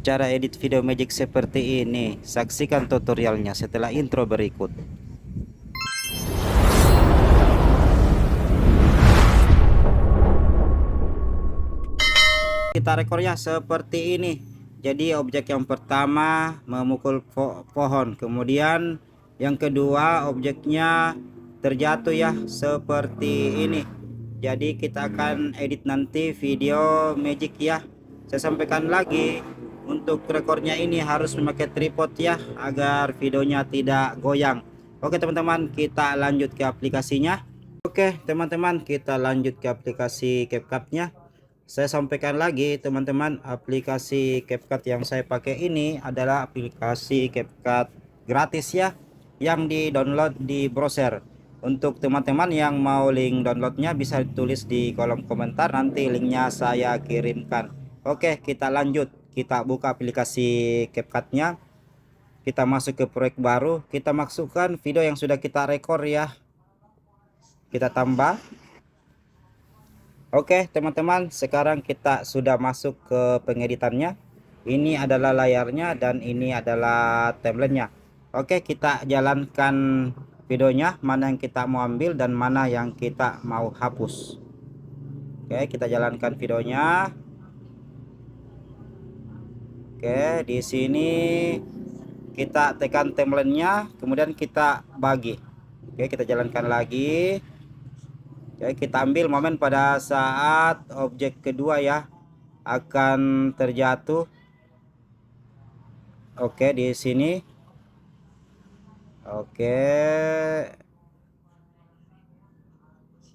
Cara edit video Magic seperti ini. Saksikan tutorialnya setelah intro berikut. Kita rekornya seperti ini. Jadi objek yang pertama memukul pohon, kemudian yang kedua objeknya terjatuh ya, seperti ini. Jadi kita akan edit nanti video Magic ya. Saya sampaikan lagi, untuk rekornya ini harus memakai tripod ya, agar videonya tidak goyang. Oke teman-teman, kita lanjut ke aplikasinya. Oke teman-teman, kita lanjut ke aplikasi CapCut-nya. Saya sampaikan lagi teman-teman, aplikasi CapCut yang saya pakai ini adalah aplikasi CapCut gratis ya, yang di-download di browser. Untuk teman-teman yang mau link downloadnya bisa ditulis di kolom komentar, nanti linknya saya kirimkan. Oke, kita lanjut. Kita buka aplikasi CapCut-nya. Kita masuk ke proyek baru, kita masukkan video yang sudah kita rekor ya. Kita tambah. Oke teman-teman, sekarang kita sudah masuk ke pengeditannya. Ini adalah layarnya dan ini adalah timelinenya. Oke, kita jalankan videonya, mana yang kita mau ambil dan mana yang kita mau hapus. Oke, kita jalankan videonya. Oke, di sini kita tekan timelinenya, kemudian kita bagi. Oke, kita jalankan lagi. Oke, kita ambil momen pada saat objek kedua ya akan terjatuh. Oke, di sini. Oke,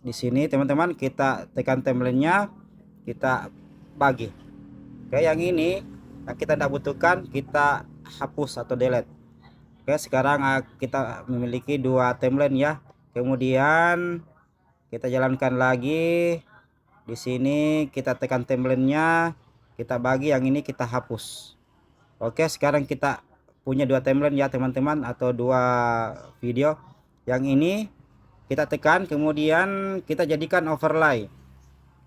di sini teman-teman, kita tekan timelinenya, kita bagi. Oke, yang ini yang kita tidak butuhkan kita hapus atau delete. Oke, sekarang kita memiliki dua timeline ya. Kemudian kita jalankan lagi. Di sini kita tekan timelinenya, kita bagi, yang ini kita hapus. Oke, sekarang kita punya dua timeline ya teman-teman, atau dua video. Yang ini kita tekan, kemudian kita jadikan overlay.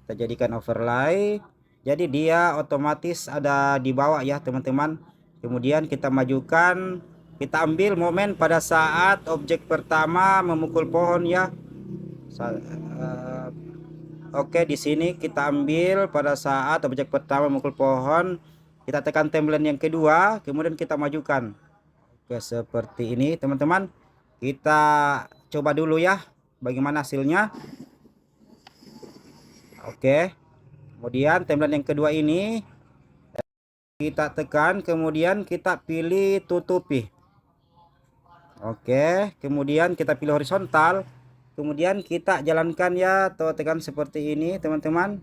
Kita jadikan overlay, jadi dia otomatis ada di bawah ya teman-teman. Kemudian kita majukan, kita ambil momen pada saat objek pertama memukul pohon ya. Oke, di sini kita ambil pada saat objek pertama memukul pohon, kita tekan timeline yang kedua, kemudian kita majukan. Oke, seperti ini teman-teman. Kita coba dulu ya bagaimana hasilnya. Oke, kemudian timeline yang kedua ini kita tekan, kemudian kita pilih tutupi. Oke, kemudian kita pilih horizontal, kemudian kita jalankan ya, atau tekan seperti ini teman-teman.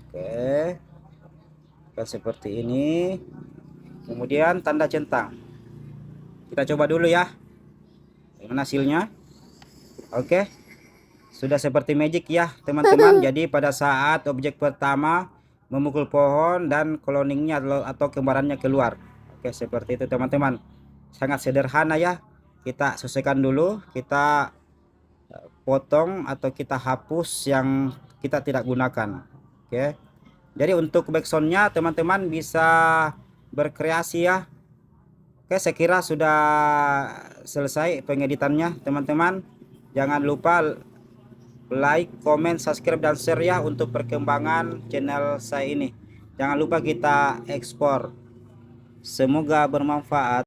Oke, tekan seperti ini, kemudian tanda centang. Kita coba dulu ya bagaimana hasilnya. Oke, sudah seperti magic ya teman-teman. Jadi pada saat objek pertama memukul pohon dan cloningnya atau kembarannya keluar. Oke, seperti itu teman-teman, sangat sederhana ya. Kita sesuaikan dulu, kita potong atau kita hapus yang kita tidak gunakan. Oke, jadi untuk backsoundnya teman-teman bisa berkreasi ya. Oke, saya kira sudah selesai pengeditannya teman-teman. Jangan lupa like, comment, subscribe, dan share ya untuk perkembangan channel saya ini. Jangan lupa kita ekspor. Semoga bermanfaat.